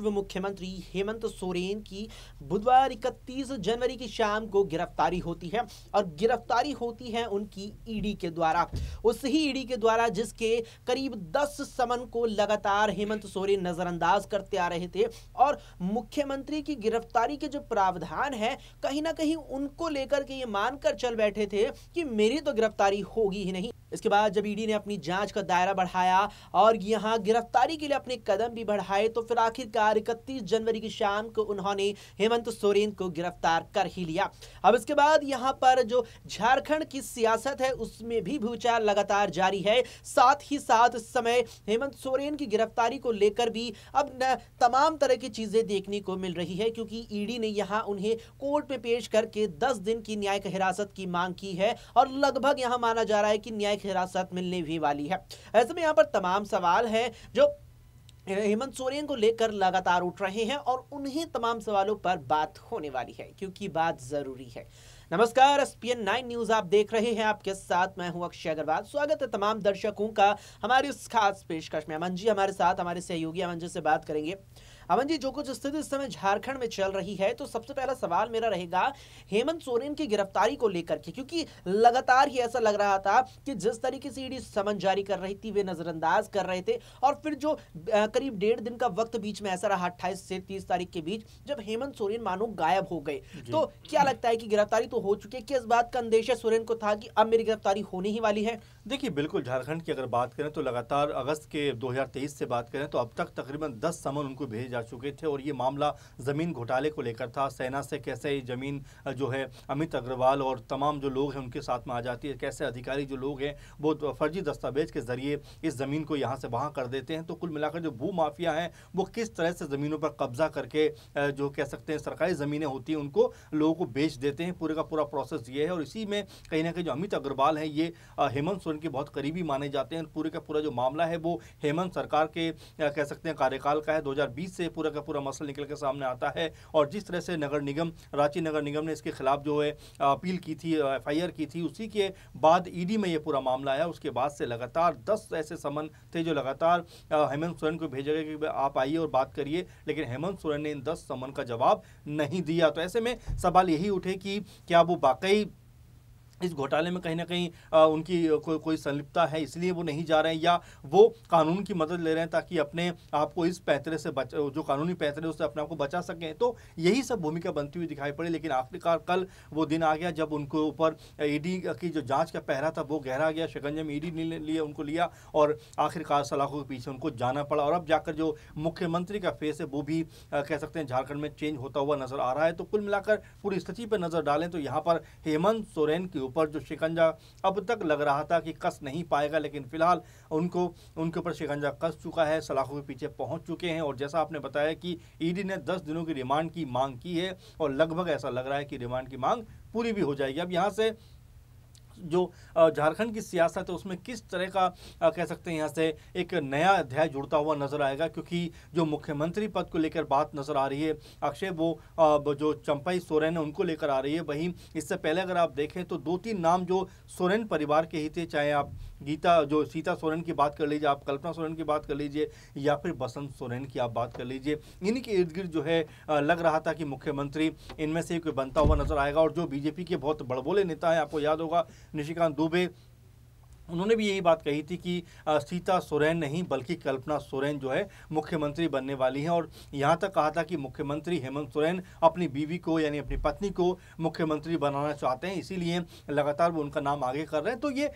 पूर्व मुख्यमंत्री हेमंत सोरेन की बुधवार 31 जनवरी की शाम को गिरफ्तारी होती है और गिरफ्तारी होती है उनकी ईडी के द्वारा। उस ही ईडी के द्वारा जिसके करीब 10 समन को लगातार हेमंत सोरेन नजरअंदाज करते आ रहे थे और मुख्यमंत्री की गिरफ्तारी के जो प्रावधान है कहीं ना कहीं उनको लेकर के ये मानकर चल बैठे थे कि मेरी तो गिरफ्तारी होगी ही नहीं। इसके बाद जब ईडी ने अपनी जांच का दायरा बढ़ाया और यहां गिरफ्तारी के लिए अपने कदम भी बढ़ाए तो फिर आखिरकार 31 जनवरी की शाम को उन्होंने हेमंत सोरेन को गिरफ्तार कर ही लिया। अब इसके बाद यहां पर जो झारखंड की सियासत है उसमें भी भूचाल लगातार जारी है। साथ ही साथ इस समय हेमंत सोरेन की गिरफ्तारी को लेकर भी अब तमाम तरह की चीजें देखने को मिल रही है, क्योंकि ईडी ने यहां उन्हें कोर्ट में पेश करके 10 दिन की न्यायिक हिरासत की मांग की है और लगभग यहां माना जा रहा है कि न्यायिक हिरासत मिलने भी वाली है। ऐसे में यहां पर तमाम सवाल है जो हेमंत सोरेन को लेकर लगातार उठ रहे हैं और उन्हीं तमाम सवालों पर बात होने वाली है, क्योंकि बात जरूरी है। नमस्कार, SPN 9 न्यूज आप देख रहे हैं, आपके साथ मैं हूं अक्षय अग्रवाल। स्वागत है तमाम दर्शकों का हमारी इस खास पेशकश में। अमन जी हमारे साथ, हमारे सहयोगी अमन जी से बात करेंगे। अमन जी, जो कुछ स्थिति इस समय झारखंड में चल रही है, तो सबसे पहला सवाल मेरा रहेगा हेमंत सोरेन की गिरफ्तारी को लेकर के, क्योंकि लगातार ही ऐसा लग रहा था कि जिस तरीके से ईडी समन जारी कर रही थी वे नजरअंदाज कर रहे थे और फिर जो करीब 1.5 दिन का वक्त बीच में ऐसा रहा 28 से 30 तारीख के बीच जब हेमंत सोरेन मानो गायब हो गए, तो क्या लगता है कि गिरफ्तारी तो हो चुकी है, कि इस बात का अंदेशा सोरेन को था कि अब मेरी गिरफ्तारी होने ही वाली है? देखिए, बिल्कुल झारखंड की अगर बात करें तो लगातार अगस्त के 2023 से बात करें तो अब तक तकरीबन 10 समन उनको भेजे जा चुके थे और ये मामला जमीन घोटाले को लेकर था। सेना से कैसे ये जमीन जो है अमित अग्रवाल और तमाम जो लोग हैं उनके साथ में आ जाती है, कैसे अधिकारी जो लोग हैं वो फर्जी दस्तावेज के जरिए इस जमीन को यहाँ से वहाँ कर देते हैं। तो कुल मिलाकर जो भू माफिया हैं वो किस तरह से जमीनों पर कब्जा करके जो कह सकते हैं सरकारी जमीनें होती हैं उनको लोगों को बेच देते हैं, पूरे का पूरा प्रोसेस ये है। और इसी में कहीं ना कहीं जो अमित अग्रवाल है ये हेमंत सोरेन के बहुत करीबी माने जाते हैं। पूरे का पूरा जो मामला है वो हेमंत सरकार के कह सकते हैं कार्यकाल का है। 2020 से पूरा का पूरा मसला निकल के सामने आता है और जिस तरह से नगर निगम, रांची नगर निगम ने इसके खिलाफ जो है अपील की थी, FIR की थी, उसी के बाद ईडी में ये पूरा मामला आया। उसके बाद से लगातार 10 ऐसे समन थे जो लगातार हेमंत सोरेन को भेजे गए कि आप आइए और बात करिए, लेकिन हेमंत सोरेन ने इन 10 समन का जवाब नहीं दिया। तो ऐसे में सवाल यही उठे कि क्या वो वाकई इस घोटाले में कहीं ना कहीं उनकी कोई संलिप्तता है इसलिए वो नहीं जा रहे हैं, या वो कानून की मदद ले रहे हैं ताकि अपने आप को इस पैंतरे से जो कानूनी पैंतरे है उससे अपने आप को बचा सकें। तो यही सब भूमिका बनती हुई दिखाई पड़ी। लेकिन आखिरकार कल वो दिन आ गया जब उनके ऊपर ईडी की जो जांच का पहरा था वो गहरा गया, शिकंजे में ईडी ने उनको लिया और आखिरकार सलाखों के पीछे उनको जाना पड़ा। और अब जाकर जो मुख्यमंत्री का फेस है वो भी कह सकते हैं झारखंड में चेंज होता हुआ नजर आ रहा है। तो कुल मिलाकर पूरी स्थिति पर नजर डालें तो यहाँ पर हेमंत सोरेन के ऊपर जो शिकंजा अब तक लग रहा था कि कस नहीं पाएगा, लेकिन फिलहाल उनके ऊपर शिकंजा कस चुका है, सलाखों के पीछे पहुंच चुके हैं। और जैसा आपने बताया कि ईडी ने 10 दिनों की रिमांड की मांग की है और लगभग ऐसा लग रहा है कि रिमांड की मांग पूरी भी हो जाएगी। अब यहाँ से जो झारखंड की सियासत है उसमें किस तरह का कह सकते हैं यहाँ से एक नया अध्याय जुड़ता हुआ नजर आएगा, क्योंकि जो मुख्यमंत्री पद को लेकर बात नजर आ रही है अक्षय, वो जो चंपई सोरेन है उनको लेकर आ रही है। वहीं इससे पहले अगर आप देखें तो 2-3 नाम जो सोरेन परिवार के ही थे, चाहे आप सीता सोरेन की बात कर लीजिए, आप कल्पना सोरेन की बात कर लीजिए, या फिर बसंत सोरेन की आप बात कर लीजिए, इन्हीं के इर्द गिर्द जो है लग रहा था कि मुख्यमंत्री इनमें से कोई बनता हुआ नजर आएगा। और जो बीजेपी के बहुत बड़बोले नेता हैं, आपको याद होगा निशिकांत दुबे, उन्होंने भी यही बात कही थी कि सीता सोरेन नहीं बल्कि कल्पना सोरेन जो है मुख्यमंत्री बनने वाली हैं। और यहाँ तक कहा था कि मुख्यमंत्री हेमंत सोरेन अपनी बीवी को यानी अपनी पत्नी को मुख्यमंत्री बनाना चाहते हैं, इसीलिए लगातार वो उनका नाम आगे कर रहे हैं। तो ये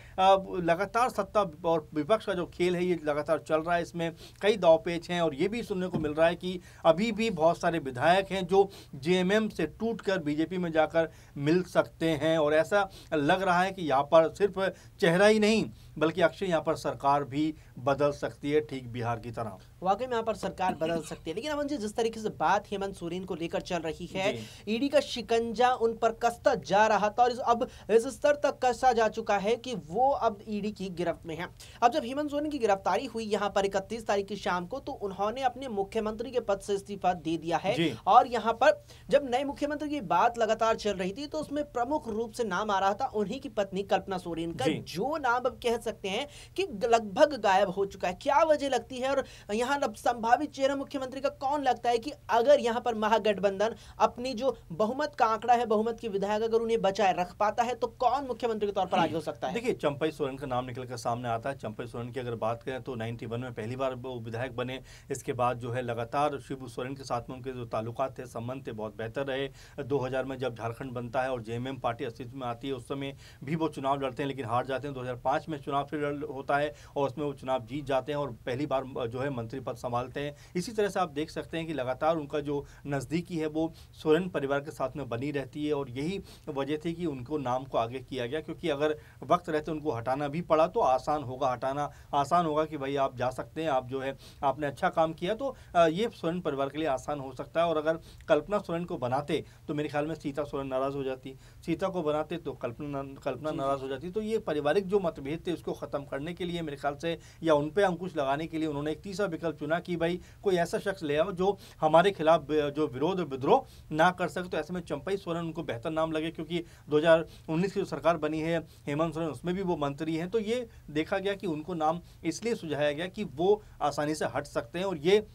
लगातार सत्ता और विपक्ष का जो खेल है ये लगातार चल रहा है, इसमें कई दांवपेच हैं। और ये भी सुनने को मिल रहा है कि अभी भी बहुत सारे विधायक हैं जो JMM से टूटकर बीजेपी में जाकर मिल सकते हैं। और ऐसा लग रहा है कि यहाँ पर सिर्फ चेहरा ही नहीं बल्कि अक्षय यहाँ पर सरकार भी बदल सकती है, ठीक बिहार की तरह। वाकई में यहाँ पर सरकार बदल सकती है। लेकिन अमन जी, जिस तरीके से बात हेमंत सोरेन को लेकर चल रही है, ईडी का शिकंजा उन पर कसता जा रहा था और अब इस स्तर तक कसा जा चुका है कि वो अब ईडी की गिरफ्त में है। अब जब हेमंत सोरेन की गिरफ्तारी हुई यहाँ पर 31 तारीख की शाम को, तो उन्होंने अपने मुख्यमंत्री के पद से इस्तीफा दे दिया है। और यहाँ पर जब नए मुख्यमंत्री की बात लगातार चल रही थी तो उसमें प्रमुख रूप से नाम आ रहा था उन्हीं की पत्नी कल्पना सोरेन का, जो नाम अब कह सकते हैं कि लगभग गायब हो चुका है। क्या वजह लगती है और यहाँ यहाँ अब संभावित चेहरा मुख्यमंत्री का कौन लगता है कि अगर यहाँ पर महागठबंधन अपनी जो बहुमत का आंकड़ा है, बहुमत के विधायक अगर उन्हें बचाए रख पाता है तो कौन मुख्यमंत्री के तौर पर आगे हो सकता है? देखिए, चंपई सोरेन का नाम निकल कर सामने आता है। चंपई सोरेन की अगर बात करें तो 91 में पहली बार वो विधायक बने। इसके बाद जो है लगातार शिबू सोरेन के साथ में उनके जो ताल्लुकात थे, संबंध थे, बहुत बेहतर रहे। 2000 में जब झारखंड बनता है और जेएमएम पार्टी अस्तित्व में आती है, उस समय भी वो चुनाव लड़ते हैं लेकिन हार जाते हैं। 2005 में चुनाव फिर होता है और उसमें वो चुनाव जीत जाते हैं और पहली बार जो है मंत्री पद संभालते हैं। इसी तरह से आप देख सकते हैं कि लगातार उनका जो नज़दीकी है वो सोरेन परिवार के साथ में बनी रहती है और यही वजह थी कि उनको नाम को आगे किया गया, क्योंकि अगर वक्त रहते उनको हटाना भी पड़ा तो आसान होगा, हटाना आसान होगा कि भाई आप जा सकते हैं, आप जो है आपने अच्छा काम किया, तो ये सोरेन परिवार के लिए आसान हो सकता है। और अगर कल्पना सोरेन को बनाते तो मेरे ख्याल में सीता सोरेन नाराज हो जाती, सीता को बनाते तो कल्पना नाराज हो जाती। तो ये पारिवारिक जो मतभेद थे उसको खत्म करने के लिए मेरे ख्याल से या उन पे अंकुश लगाने के लिए उन्होंने एक तीसरा विकल्प चुना कि भाई कोई ऐसा शख्स ले आओ जो हमारे खिलाफ जो विरोध और विद्रोह ना कर सके। तो ऐसे में चंपई सोरेन उनको बेहतर नाम लगे, क्योंकि 2019 की जो सरकार बनी है हेमंत सोरेन, उसमें भी वो मंत्री हैं। तो ये देखा गया कि उनको नाम इसलिए सुझाया गया कि वो आसानी से हट सकते हैं। और ये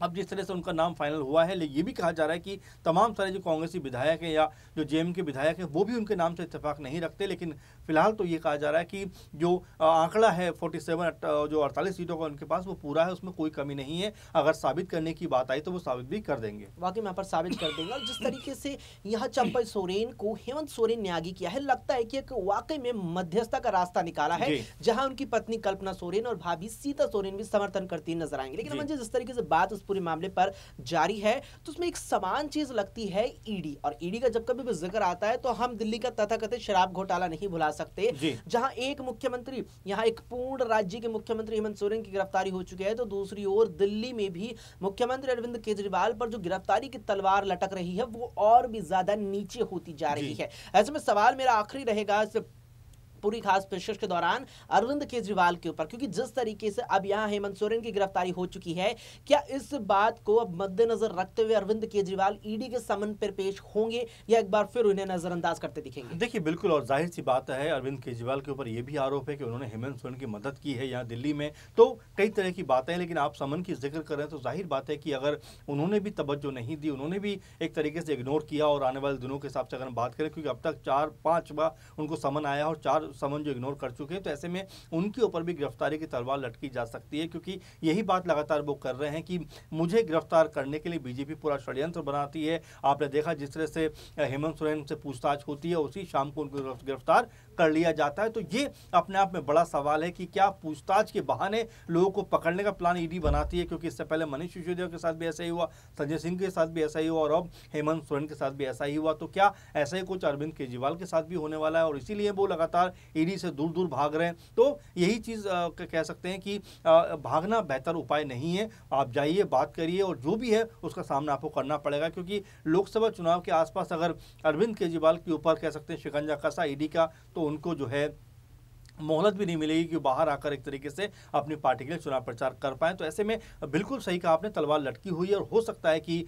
अब जिस तरह से उनका नाम फाइनल हुआ है, लेकिन ये भी कहा जा रहा है कि तमाम सारे जो कांग्रेसी विधायक हैं या जो जेएम के विधायक हैं वो भी उनके नाम से इत्तेफाक नहीं रखते। लेकिन फिलहाल तो ये कहा जा रहा है कि जो आंकड़ा है 47 जो 48 सीटों का उनके पास वो पूरा है, उसमें कोई कमी नहीं है। अगर साबित करने की बात आई तो वो साबित भी कर देंगे, वाकई में यहाँ पर साबित कर देंगे। और जिस तरीके से यहाँ चंपई सोरेन को हेमंत सोरेन ने आगे किया है, लगता है कि एक वाकई में मध्यस्थता का रास्ता निकाला है, जहां उनकी पत्नी कल्पना सोरेन और भाभी सीता सोरेन भी समर्थन करती नजर आएंगे। लेकिन मुझे जिस तरीके से बात उस पूरे मामले पर जारी है तो उसमें एक समान चीज लगती है ईडी। और ईडी का जब कभी भी जिक्र आता है तो हम दिल्ली का तथाकथित शराब घोटाला नहीं भुला सकते, जहां एक मुख्यमंत्री, यहां एक पूर्ण राज्य के मुख्यमंत्री हेमंत सोरेन की गिरफ्तारी हो चुकी है, तो दूसरी ओर दिल्ली में भी मुख्यमंत्री अरविंद केजरीवाल पर जो गिरफ्तारी की तलवार लटक रही है वो और भी ज्यादा नीचे होती जा रही है। ऐसे में सवाल मेरा आखिरी रहेगा पूरी खास पेशकश के दौरान अरविंद केजरीवाल के ऊपर, क्योंकि जिस तरीके से अब यहां हेमंत सोरेन की गिरफ्तारी हो चुकी है, क्या इस बात को अब मद्देनजर रखते हुए अरविंद केजरीवाल ईडी के समन पर पेश होंगे या एक बार फिर उन्हें नजरअंदाज करते दिखेंगे? देखिए, बिल्कुल, और जाहिर सी बात है अरविंद केजरीवाल के ऊपर यह भी आरोप है कि उन्होंने हेमंत सोरेन की मदद की है यहाँ दिल्ली में। तो कई तरह की बातें हैं, लेकिन आप समन की जिक्र कर रहे हैं तो जाहिर बात है कि अगर उन्होंने भी तवज्जो नहीं दी, उन्होंने भी एक तरीके से इग्नोर किया, और आने वाले दिनों के हिसाब से अगर हम बात करें, क्योंकि अब तक 4-5 बार उनको समन आया और 4 समन जो इग्नोर कर चुके हैं, तो ऐसे में उनके ऊपर भी गिरफ्तारी की तलवार लटकी जा सकती है, क्योंकि यही बात लगातार वो कर रहे हैं कि मुझे गिरफ्तार करने के लिए बीजेपी पूरा षड्यंत्र बनाती है। आपने देखा जिस तरह से हेमंत सोरेन से पूछताछ होती है उसी शाम को उनको गिरफ्तार कर लिया जाता है। तो ये अपने आप में बड़ा सवाल है कि क्या पूछताछ के बहाने लोगों को पकड़ने का प्लान ईडी बनाती है, क्योंकि इससे पहले मनीष सिसोदिया के साथ भी ऐसा ही हुआ, संजय सिंह के साथ भी ऐसा ही हुआ और अब हेमंत सोरेन के साथ भी ऐसा ही हुआ। तो क्या ऐसा ही कुछ अरविंद केजरीवाल के साथ भी होने वाला है और इसीलिए वो लगातार ईडी से दूर दूर भाग रहे हैं? तो यही चीज कह सकते हैं कि भागना बेहतर उपाय नहीं है। आप जाइए, बात करिए और जो भी है उसका सामना आपको करना पड़ेगा, क्योंकि लोकसभा चुनाव के आसपास अगर अरविंद केजरीवाल के ऊपर कह सकते हैं शिकंजा कसा ईडी का, तो उनको जो है मोहलत भी नहीं मिलेगी कि बाहर आकर एक तरीके से अपनी पार्टी के लिए चुनाव प्रचार कर पाए। तो ऐसे में बिल्कुल सही कहा आपने, तलवार लटकी हुई है और हो सकता है कि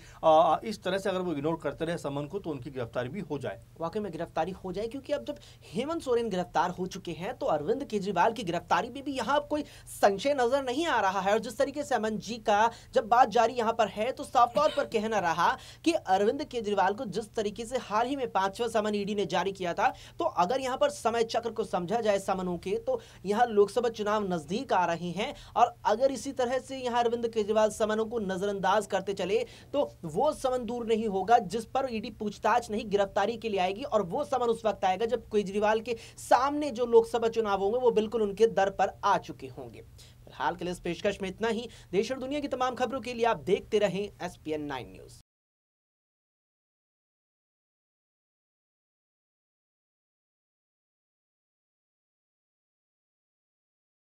इस तरह से अगर वो इग्नोर करते रहे समन को तो उनकी गिरफ्तारी भी हो जाए। वाकई में गिरफ्तारी हो जाए, क्योंकि अब जब हेमंत सोरेन गिरफ्तार हो चुके हैं तो अरविंद केजरीवाल की गिरफ्तारी में भी यहाँ कोई संशय नजर नहीं आ रहा है। और जिस तरीके से अमन जी का जब बात जारी यहाँ पर है तो साफ तौर पर कहना रहा कि अरविंद केजरीवाल को जिस तरीके से हाल ही में 5वां समन ईडी ने जारी किया था, तो अगर यहाँ पर समय चक्र को समझा जाए समनों के, तो यहाँ लोकसभा चुनाव नजदीक आ रहे हैं और अगर इसी तरह से यहाँ अरविंद केजरीवाल समनों को नजरअंदाज करते चले तो वो समन दूर नहीं होगा जिस पर ईडी पूछताछ नहीं गिरफ्तारी के लिए आएगी। और वो समन उस वक्त आएगा जब केजरीवाल के सामने जो लोकसभा चुनाव होंगे वो बिल्कुल उनके दर पर आ चुके होंगे। फिलहाल के लिए इस पेशकश में इतना ही। देश और दुनिया की तमाम खबरों के लिए आप देखते रहें SPN 9 न्यूज।